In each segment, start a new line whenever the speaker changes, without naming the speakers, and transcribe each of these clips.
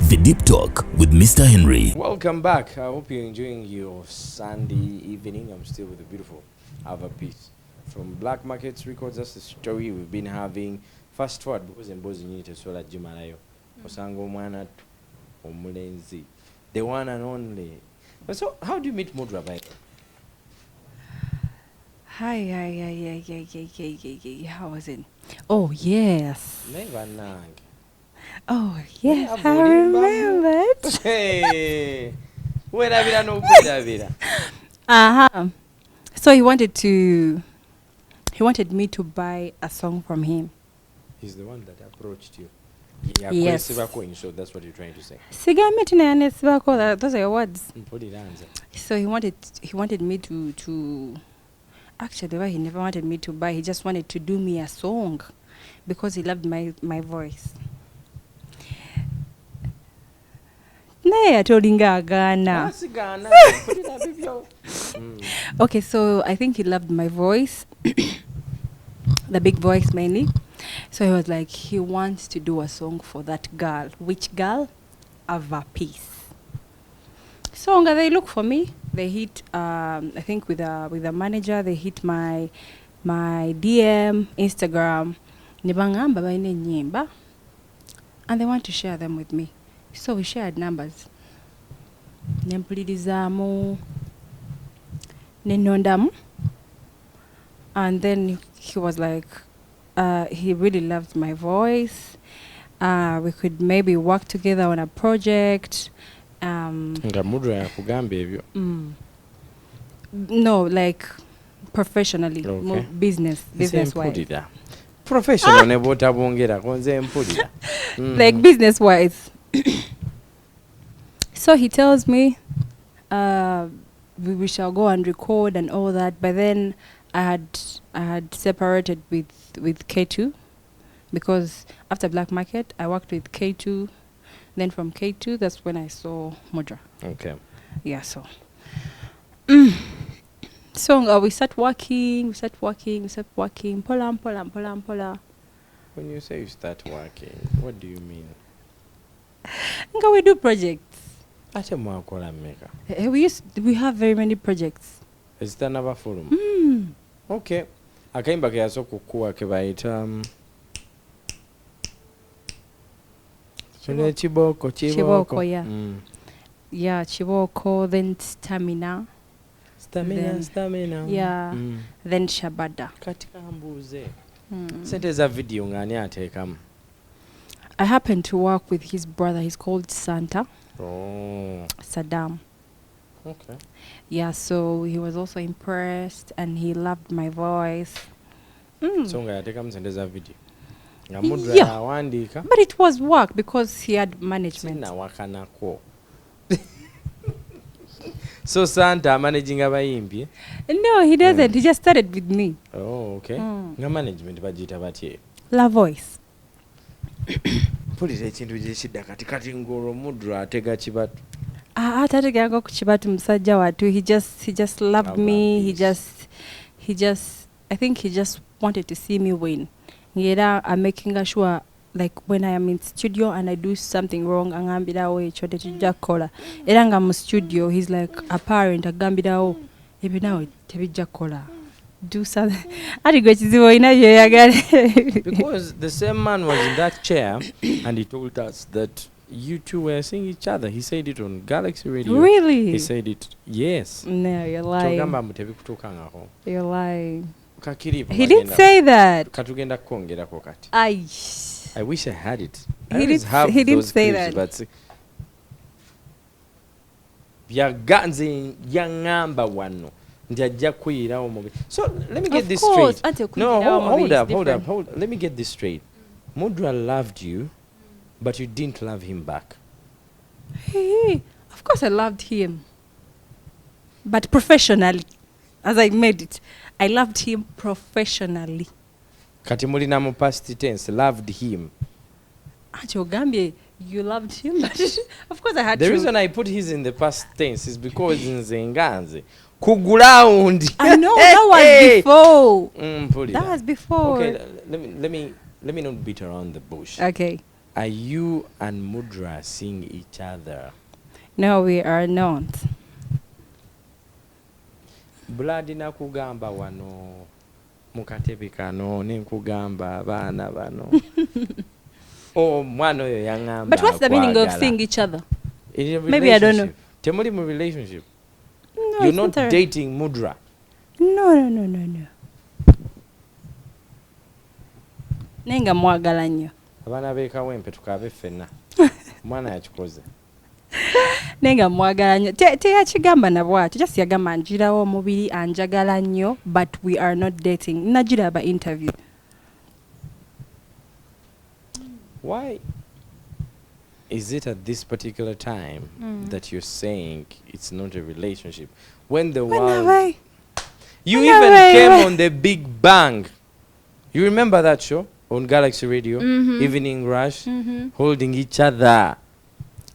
The Deep Talk with Mr. Henry.
Welcome back. I hope you're enjoying your Sunday evening. I'm still with the beautiful Ava Peace from Black Markets Records. That's the story we've been having. Fast forward because in both unit as well as Jimalayo. Osango Mwana Omulenzi. The one and only. But so how do you meet Mudra by?
Hi. How was it? Oh, yes.
Never nang.
Oh, yes. I remembered.
Hey. Where have you no good?
So he wanted me to buy a song from him.
He's the one that approached you.
Yes.
So that's what you're trying to say.
Those are your words.
Put it on.
So he wanted me to actually, why he never wanted me to buy, he just wanted to do me a song because he loved my voice. Okay, so I think he loved my voice, the big voice mainly. So he was like, he wants to do a song for that girl. Which girl? Ava Peace. So they look for me. They hit, I think with the manager, they hit my DM, Instagram, and they want to share them with me. So we shared numbers. Nempulirizamu, nenondamu, and then he was like, he really loved my voice. We could maybe work together on a project. No, like professionally, more business wise.
Professional,
like business wise. So he tells me we shall go and record and all that, but then I had separated with K2 because after Black Market I worked with K2. Then from K2 that's when I saw Mudra.
Okay.
Yeah, so so we start working, pola.
When you say you start working, what do you mean?
We do projects. We have very many projects.
Is that another forum? Okay. Akaimba ke yasoko kuwa ke baita Chiboko,
yeah. Yeah, Chiboko, then Stamina. Yeah. Then Shabada.
Katika mbuze. Sente za video ngani atekam.
I happen to work with his brother. He's called Santa.
Oh.
Saddam.
Okay.
Yeah, so he was also impressed and he loved my voice.
So ngayatekam sente za video.
Yeah. But it was work because he had management.
So Santa managing abayimbi?
No, he doesn't. He just started with me.
Oh, okay. Nga management bajita batye.
La voice.
Pulira ekintu gyekidda kati ngoro Mudra atega kibatu.
Atateganga ku kibatu musajja watu. He just loved me. He just I think he just wanted to see me win. Yeah, I'm making sure like when I am in studio and I do something wrong, angambirawo echo tetujja kola. Era nga mu studio he's like a parent agambirawo ebi nawe tebijja kola. Do something.
Because the same man was in that chair and he told us that you two were seeing each other. He said it on Galaxy Radio.
Really?
He said it. Yes.
No, you're lying. You're lying.
He
didn't say that.
I wish I had it.
He didn't say that.
But so let me get this straight. No, hold up. Let me get this straight. Mudra loved you, but you didn't love him back.
Hey, of course I loved him. But professionally, as I made it, I loved him professionally.
Kati mulina mu past tense, loved him.
Gambie, you loved him, but of course I had
to. The reason I put his in the past tense is because in Zenganze, kuground.
I know that was before. That was before.
Okay, let me not beat around the bush.
Okay.
Are you and Mudra seeing each other?
No, we are not.
Blood nakugamba wano mukatebe kano nenkugamba abaana bano. Oh, mwana oyo yangamba.
But what's the meaning of seeing each other?
Maybe
I don't know.
Temuli mu relationship.
No,
You're
it's
not
a-
dating Mudra.
No. Nenga mwagala nnyo.
Abaana b'ekawempe tukabe ffenna. Mwana yakikoze.
Nenga mwagala nnyo. Teyakigamba na bw'atyo. Just yagamba njirawo omubiri anjagala nnyo, but we are not dating. Nagiraba interview.
Why is it at this particular time that you're saying it's not a relationship? When the world... You even came on the Big Bang. You remember that show on Galaxy Radio? Evening Rush? Holding each other.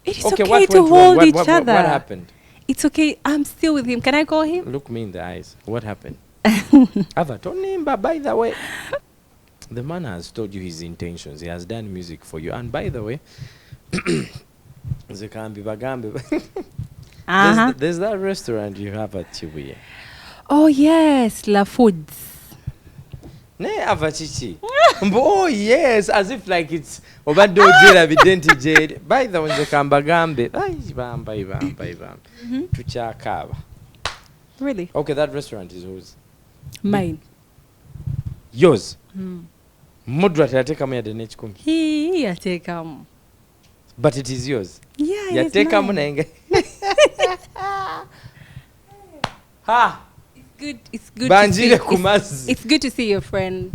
It is
Okay,
okay
what
to
went wrong?
hold each other.
What happened?
It's okay. I'm still with him. Can I call him?
Look me in the eyes. What happened? Ava, don't name, but by the way, the man has told you his intentions. He has done music for you. And by the way, Zekambi Bagambi. There's that restaurant you have at Chibuye.
Oh yes, La Foods.
Ne Ava Chichi. Oh yes, as if like it's Obado Jira Videnti Jade. By the way, Zekamba Gambe. Bamba. Tuchakaba.
Really?
Okay, that restaurant is whose?
Mine.
Yours. Mudra yatekamu ya dene chikumi.
He yatekamu.
But it is yours.
Yeah, it's
Yatekamu
mine.
na Ha!
It's good
Banjire
to
kumazi.
see. It's good to see your friend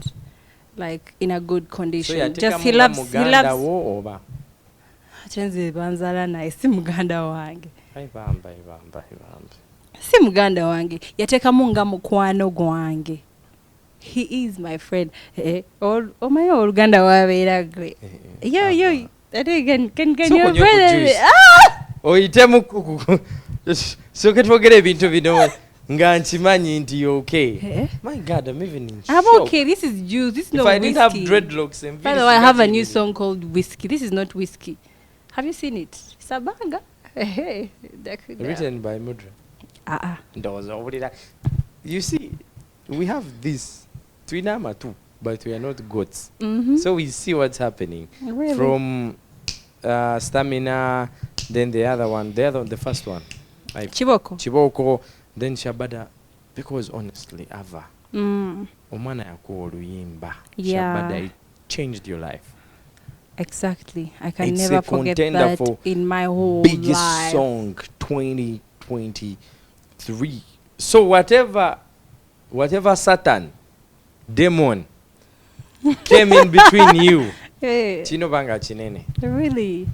like in a good condition.
So
Just he
yatekamu
loves
muganda wo oba.
Chenzi banzala naye si muganda wange.
Bamba.
Si muganda wange. Yatekamu nga mukwano gwange. He is my friend. Omaye oluganda wabeera gwe. Yo. Can your brother?
Oyitemu kuku. So ketwogera ebintu bino nga nkimanyi nti you okay. My God, I'm even in shock.
I'm okay. This is juice. This is
If
not
I
whiskey.
didn't have dreadlocks and
By the way, I have a new song called Whiskey. This is not whiskey. Have you seen it? Sabanga.
Written by Mudra. You see, we have this twinama too, but we are not goats. So we see what's happening.
Really?
From Stamina, then the first one. Like Chiboko, then Shabada. Because honestly, Ava, Omana yakuwa oluyimba.
Yeah.
Shabada, it changed your life.
Exactly. I can
It's
never
a
forget
contender
that
for
in my whole
biggest
life.
song 2023. So whatever Satan, demon came in between you, Chino banga chinene.
Really?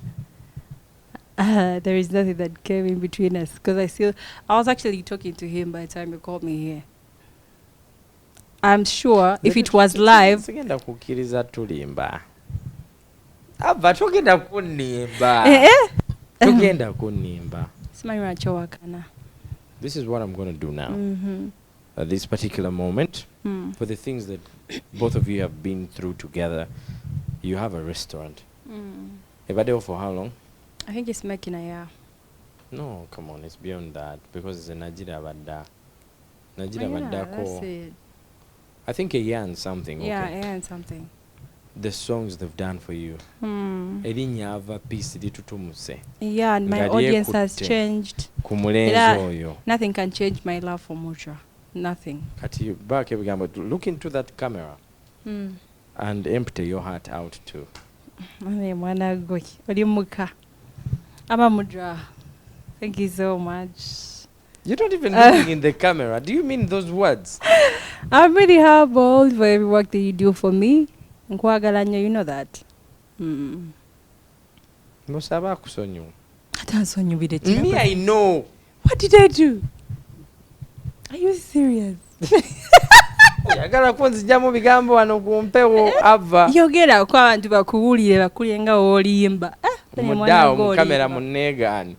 There is nothing that came in between us because I was actually talking to him by the time you called me here. I'm sure if it was live.
Sigenda kukiriza tulimba. Ava tugenda kunimba. Tugenda kunimba. This is what I'm going to do now. At this particular moment, for the things that both of you have been through together, you have a restaurant. Evadeo for how long?
I think it's making a year.
No, come on, it's beyond that because it's a Nigeria Bada.
That's it.
I think a year and something.
Yeah,
okay.
a year and something.
The songs they've done for you. Erinya Ava Peace litutumuse.
Yeah, and my
Nga
audience has
lyekutte
changed.
Ku mulenzi oyo.
Nothing can change my love for Mudra. Nothing.
Kati back ebigambo, look into that camera and empty your heart out too.
Mwana gwe oli muka. Aba Mudra. Thank you so much.
You don't even look in the camera. Do you mean those words?
I'm really humbled for every work that you do for me. Nkwagala nnyo, you know that.
Musaba kusonyiwa.
Atansonyiwire
Me, I know.
What did I do? Are you serious?
Yagala kunzijjamu bigambo wano ku mpewo Ava.
Yogera ko abantu bakuwulire nga wolimba.
Mudawo mu kamera munneegaane.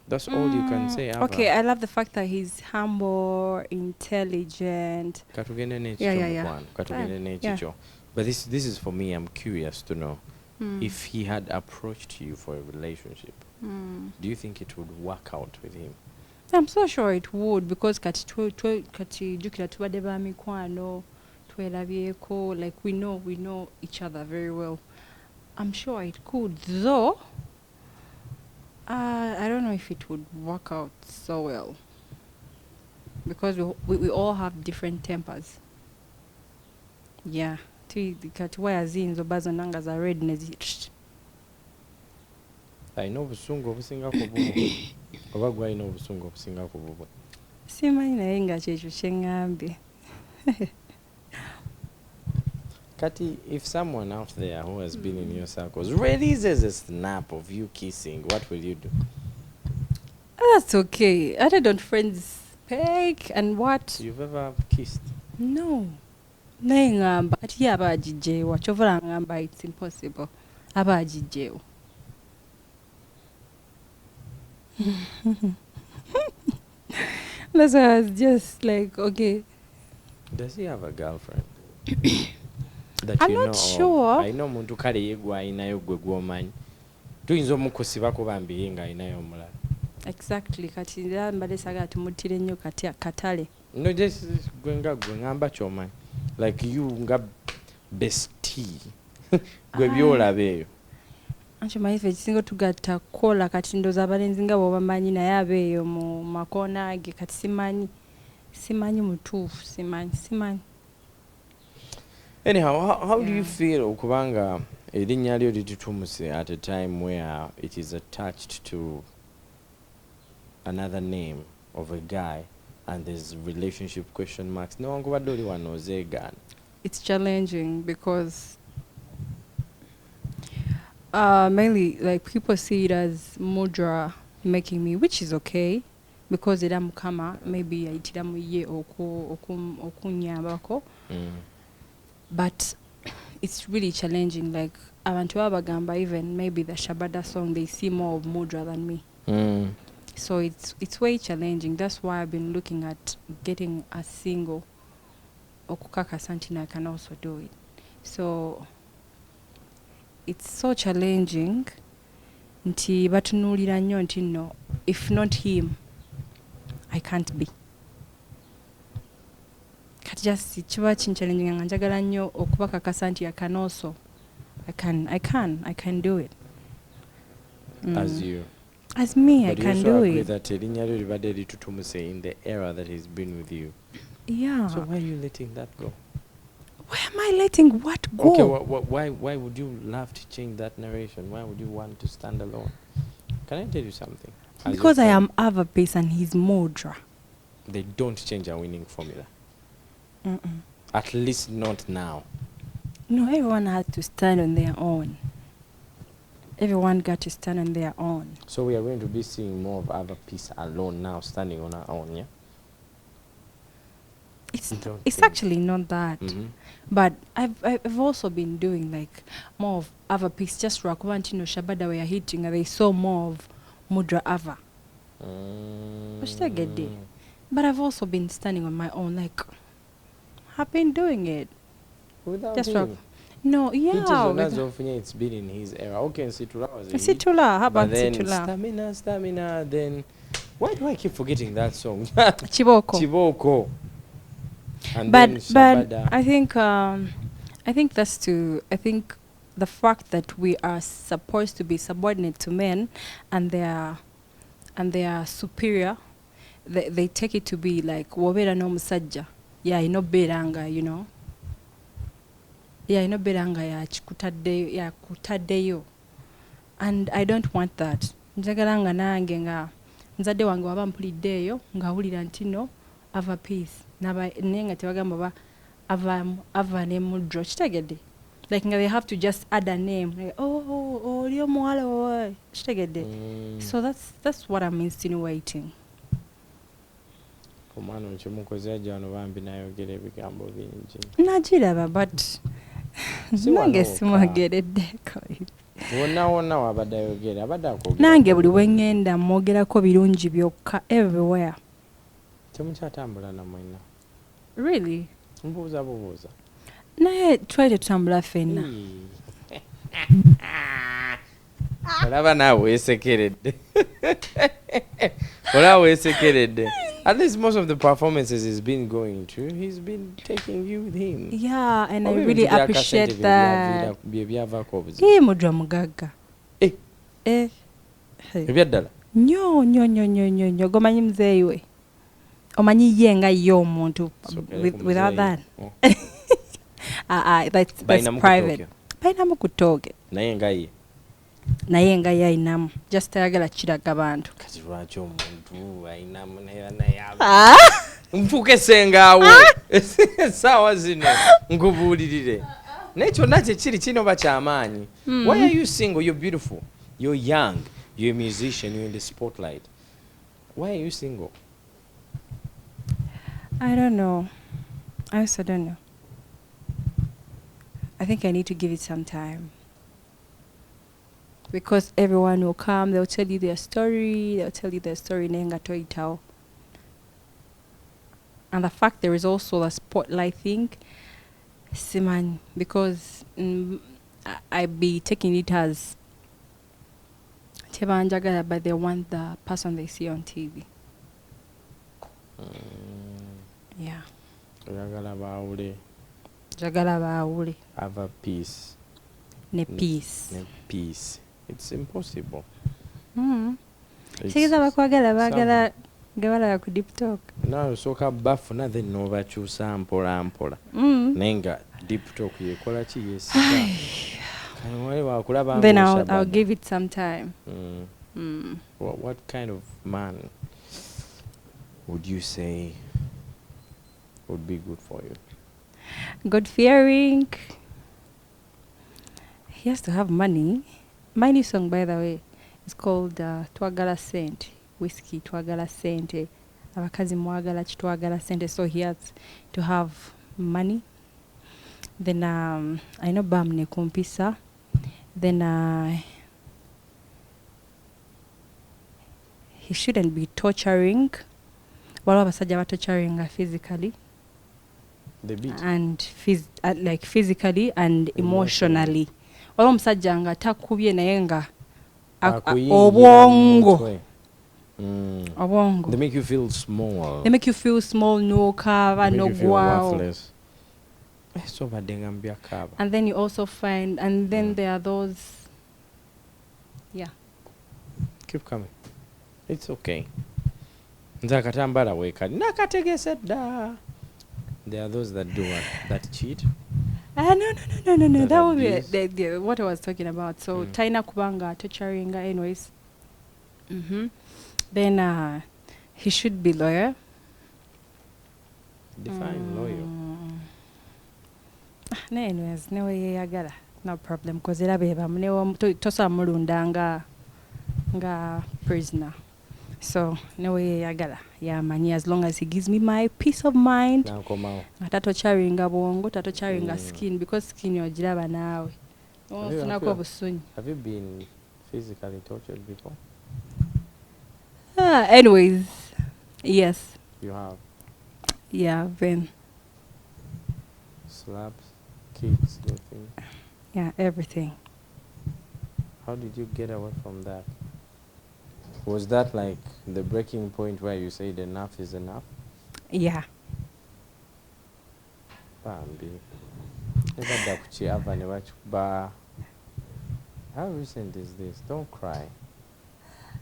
That's all you can say, Ava.
Okay, I love the fact that he's humble, intelligent.
Katugende n'ekikyo
Yeah.
mukwano. Katugende n'ekikyo. But this is for me. I'm curious to know. if he had approached you for a relationship, do you think it would work out with him?
I'm so sure it would, because kati jukira tubadde ba mikwano twerabyeko, like we know each other very well. I'm sure it could, though I don't know if it would work out so well, because we all have different tempers. Yeah, kati waya zinzo bazo nanga za red nezi
Alina obusungu obusingako bubwo oba gwe alina obusungu obusingako bubwo?
Simanyi naye nga kyekyo kye ŋŋambye.
Kati, if someone out there who has been in your circles releases a snap of you kissing, what will you do?
That's okay. I don't friends fake and what?
You've ever kissed?
No. Naye ŋŋamba ati ye aba agiggyeewo, kyovula ŋŋamba it's impossible. Aba agiggyeewo. That's why I was just like, okay.
Does he have a girlfriend? That
I'm
you
not
know
sure.
Of? I know muntu kale ye gwe alinayo gwe gw'omanyi. Tuyinza omukusibako bambi ye nga alinayo omulala.
Exactly. Kati era mbadde saagala tumuttire nnyo katale.
No, just gwe ngamba ky'omanyi. Like you nga bestie. Gwe byolaba eyo.
Anti omanyi ffe ekisinga tugatta kukola kati ndowooza abalenzi nga bw'obamanyi naye abeeyo mu makoona ge kati simanyi mutuufu simanyi.
Anyhow, how do you feel okubanga erinnya lyo litutumuse at a time where it is attached to another name of a guy and there's relationship question marks? Newankubadde oli wano ozeegaana.
It's challenging because mainly like people see it as mudra making me, which is okay because era mukama maybe ayitiramu ye okunyambako. But it's really challenging. Like abantu abagamba, even maybe the Shabada song, they see more of mudra than me. So it's way challenging. That's why I've been looking at getting a single okukaka something I can also do it. So it's so challenging. Nti batunulira nnyo nti no, if not him, I can't be. Kati just kiba challenging nga njagala nnyo okubakakasa nti I can also. I can do it.
As you.
As me,
but
I can do
you also agree
it.
that erinnya lyo libadde litutumuse in the era that he's been with you.
Yeah.
So why are you letting that go?
Why am I letting what go?
Okay, why would you love to change that narration? Why would you want to stand alone? Can I tell you something? As
Because I
your
am
friend,
Ava Peace and he's Mudra.
they don't change a winning formula. At least not now.
No, everyone had to stand on their own. Everyone got to stand on their own.
So we are going to be seeing more of Ava Peace alone now, standing on her own, yeah?
It's actually not that. But I've also been doing like more of Ava Peace, just Rakwanti no Shabada we are hitting and they saw more of Mudra Ava. But I've also been standing on my own, like I've been doing it.
Without
Just
him?
No, yeah.
It's been in his era. Okay, Situla was a hit.
Situla, how about
But then
Situla?
Stamina, then... Why do I keep forgetting that song?
Chiboko.
And
But
then Shabada.
I think the fact that we are supposed to be subordinate to men and they are superior, they take it to be like wabera no musajja. Yeah, ino beranga, you know. Yeah, ino beranga ya kutaddeyo. And I don't want that. Njagala nga nange nga nzadde wange waba mpuliddeeyo ng'awulira nti no Ava Peace naye nga tebagamba ba ava ne Mudra kitegedde, like nga they have to just add a name like, oli omuwala kitegedde. So that's what I'm insinuating.
Omwana okimukoze ajja wano bambi nayogera ebigambo bingi
nagiraba but nange simwogereddeko.
wonna wabadde ayogera abadde akwogera
nange buli wengenda mwogerako birungi byokka everywhere.
temukyatambula namwena?
Really?
Mbuuza bubuuza.
Naye twali tetutambula ffenna.
olaba naawe weesekeredde olaba weesekeredde. At least most of the performances he's been going to, he's been taking you with him.
Yeah, and I
Oba
really
ebintu bya
appreciate
kasente
that.
bye byavaako obuzibu.
Hii mujwa mugagga.
Eh.
Hey.
Ebyaddala.
Nnyo gomanyi muzeeyi we. Omanyi ye nga ye omuntu without that. That's private. Balinamu ku ttooke.
Naye nga ye.
Naye nga ye ayinamu. Just tayagala kiraga bantu.
Kati lwaki omuntu ayinamu naye nfuuke sengaawo essaawa zino nkubuulirire. Naye kyonna kyekiri kino oba kyamaanyi. Why are you single? You're beautiful. You're young. You're a musician. You're in the spotlight. Why are you single?
I don't know. I also don't know. I think I need to give it some time. Because everyone will come, they'll tell you their story, nenga toitao. And the fact there is also a spotlight thing, siman, because I be taking it as tebanjagala, but they want the person they see on TV. Yeah. Jagala baawule.
Ava Peace.
Ne peace.
Ne peace. It's impossible.
Sikiza bakwagala baagala gabalaba ku deep talk.
Nawe osooka bafuna then n'obakyusa mpola mpola. Naye nga deep talk yekola ki yeesiga.
Then I'll give it some time.
What kind of man would you say would be good for you?
God-fearing. He has to have money. My new song, by the way, is called Twagala Sente. Whiskey Twagala Sente. Abakazi mwagala chitwagala sente. So he has to have money. Then I know Bam ne kumpisa. Then he shouldn't be torturing. Wala basajja ba torturing physically.
The beat.
And like physically and emotionally. Wala omusajja nga takubye naye nga obwongo. Obwongo.
They make you feel small.
They make you feel small, no kava, no guau. And then you also find, and then there are those, yeah.
Keep coming. It's okay. Nzakatambala weka. Nakategese da. There are those that do what? That cheat?
No. That would be what I was talking about. So, Taina Kubanga, torturing, anyways. Then he should be lawyer.
Define loyal.
Anyways, no way I got no problem. Because it be tosa mulundanga nga prisoner. So no way I got yeah man, as long as he gives me my peace of mind. Tato charinga bongo, tato charinga skin, because skin yo jiraba nawe.
Have you been physically tortured before?
Anyways, yes.
You have?
Yeah, been.
Slaps, kicks, anything?
Yeah, everything.
How did you get away from that? Was that like the breaking point where you said enough is enough?
Yeah.
Bambi. How recent is this? Don't cry.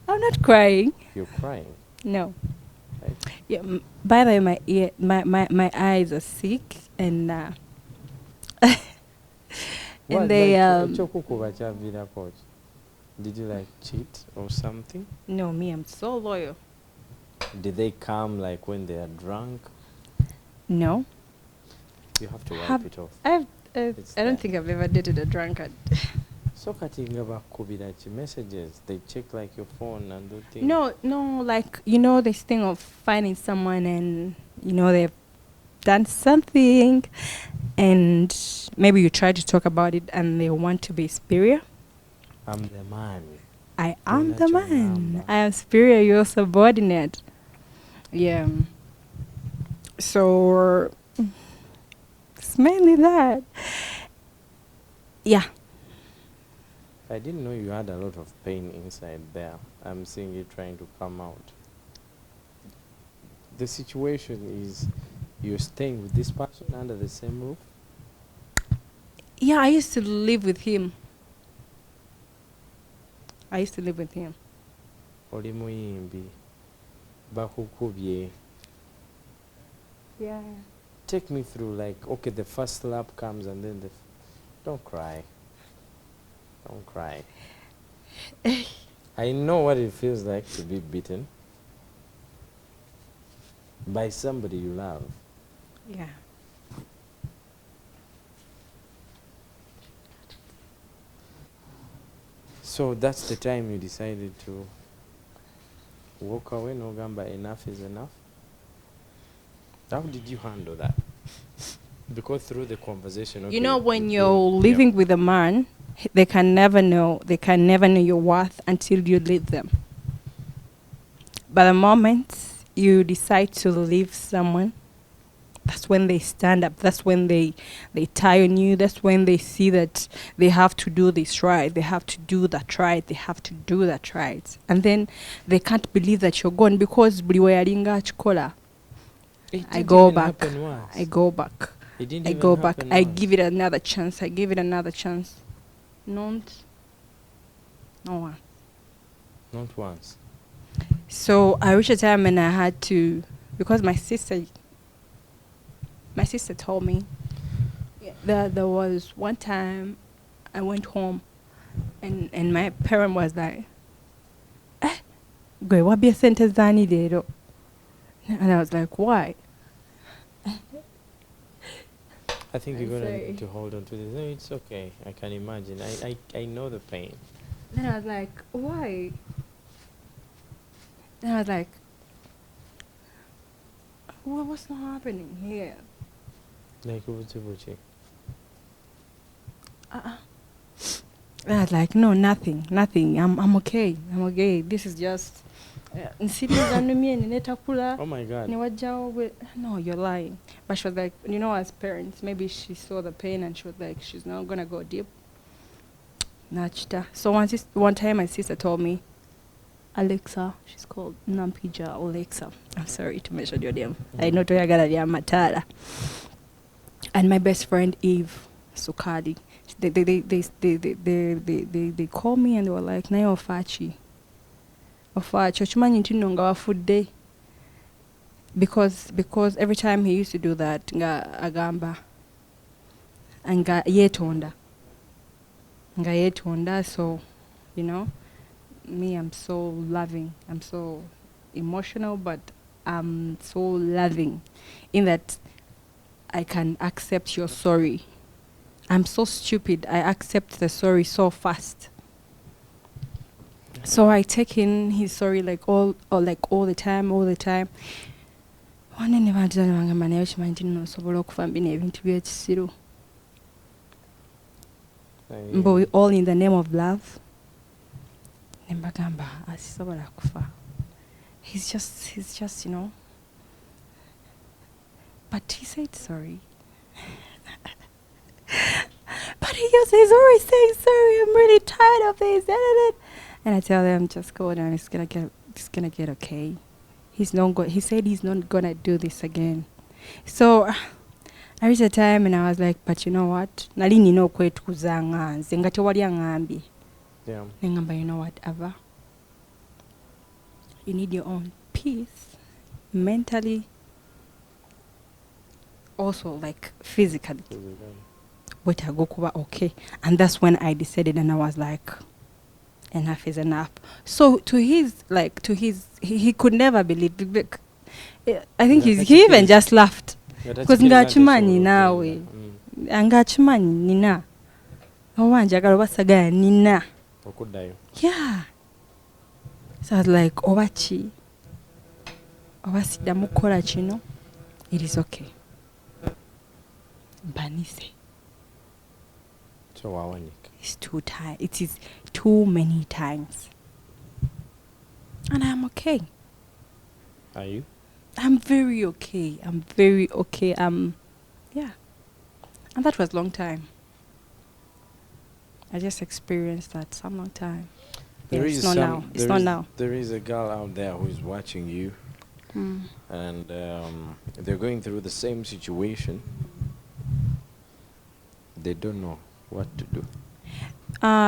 I'm not crying.
You're crying?
No.
Right?
Yeah. By the way, my eyes are sick and and they
Did you like cheat or something?
No, me, I'm so loyal.
Did they come like when they are drunk?
No.
You have to wipe it off.
I don't think I've ever dated a drunkard.
So messages, they check like your phone and do things.
No, like, you know this thing of finding someone and, you know, they've done something and maybe you try to talk about it and they want to be superior.
I'm the man.
I am the man. I am superior, you're subordinate. Yeah. So it's mainly that. Yeah.
I didn't know you had a lot of pain inside there. I'm seeing it trying to come out. The situation is you're staying with this person under the same roof?
Yeah, I used to live with him. I used to live with him.
Oli muyimbi bakukubye.
Yeah.
Take me through, like, okay, the first slap comes and then don't cry. Don't cry. I know what it feels like to be beaten by somebody you love.
Yeah.
So that's the time you decided to walk away, no gamba, enough is enough? How did you handle that? Because through the conversation, okay,
You know, when
with
you're
him,
living with a man, they can never know your worth until you leave them. But the moment you decide to leave someone, that's when they stand up. That's when they tie on you. That's when they see that they have to do this right. They have to do that right. They have to do that right. And then they can't believe that you're gone because Briwayaringa Chikola.
It
I
didn't
go
even
back.
happen once.
I go back.
It didn't
I
even
go back.
happen
I
once.
give it another chance. I give it another chance. No one.
Not once.
So I reached a time when I had to, because my sister told me that there was one time I went home and my parent was like, "Gwe wabye sente zani lero?" And I was like, "Why?"
I think
I'm
you're going to
sorry.
need to hold on to this. No, it's okay. I can imagine. I know the pain.
Then I was like, "Why?" Then I was like, what's not happening here?
Like, ubuchi.
And I was like, no, nothing. I'm okay. This is just. Oh
my God.
No, you're lying. But she was like, you know, as parents, maybe she saw the pain and she was like, she's not gonna go deep. Nachita. So one time my sister told me, Alexa, she's called Nampija Alexa. I'm sorry to mention your name. I know Toyagara Matara. And my best friend Eve Sukadi. They called me and they were like, Naye Ofachi. Ofachi, ochimanyi nti nno nga wafudde. Because every time he used to do that, nga agamba. Nga yetonda. So, you know, me, I'm so loving. I'm so emotional, but I'm so loving in that I can accept your sorry. I'm so stupid. I accept the sorry so fast. So I take in his sorry like all the time. One never done bangamba naye okimanyi nti nno osobola okufa mbina ebintu by'ekisiru. But we all in the name of love. Nembagamba asisobola kufa. He's just, you know. But he said sorry. But he's always saying sorry. I'm really tired of this. And I tell them, just go down. It's gonna get okay. He said he's not gonna do this again. So I reached a time and I was like, but you know what? Nali nina okwetukuza nganze nga tewali angambye.
Yeah.
Nengamba, you know what, Ava? You need your own peace, mentally, also like physically. But I go kuba okay. And that's when I decided and I was like, enough is enough. So he could never believe it. I think he even just laughed. Because ngachimanyi nawe. Ngachimanyi nina. Owanjagala basagala nina.
Okudayo.
Yeah. So I was like, obachi. Obasida mukola kino. It is okay. Banise.
So wawanika.
It's too tight. It is too many times. And I'm okay.
Are you?
I'm very okay. Yeah. And that was long time. I just experienced that some long time.
There
Yeah,
is
it's not
some.
now. It's not now.
There is a girl out there who is watching you,
Mm.
and they're going through the same situation. They don't know what to do.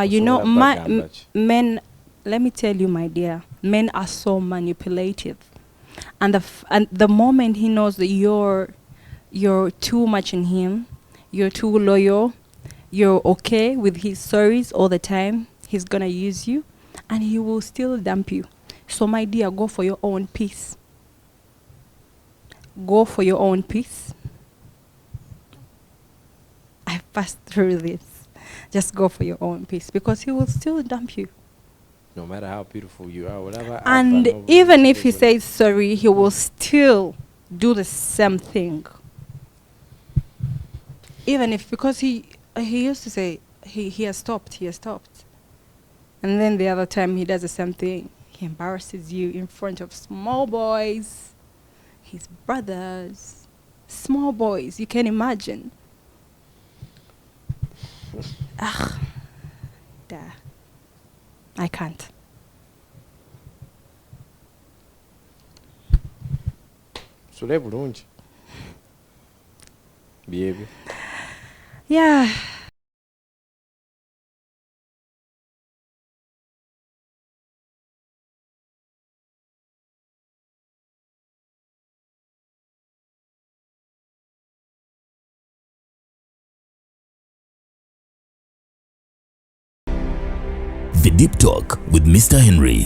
You know,
Osobola bagamba ki?
men. Let me tell you, my dear, men are so manipulative, and and the moment he knows that you're too much in him, you're too loyal, you're okay with his stories all the time, he's gonna use you, and he will still dump you. So, my dear, go for your own peace. Go for your own peace. I've passed through this. Just go for your own peace because he will still dump you.
No matter how beautiful you are, whatever.
And even if he says sorry, he will still do the same thing. Even if, because he used to say he has stopped, and then the other time he does the same thing. He embarrasses you in front of small boys, his brothers, small boys. You can imagine. Ah, I can't.
Sule bulungi. Byebyo.
Yeah.
The Deep Talk with Mr. Henry.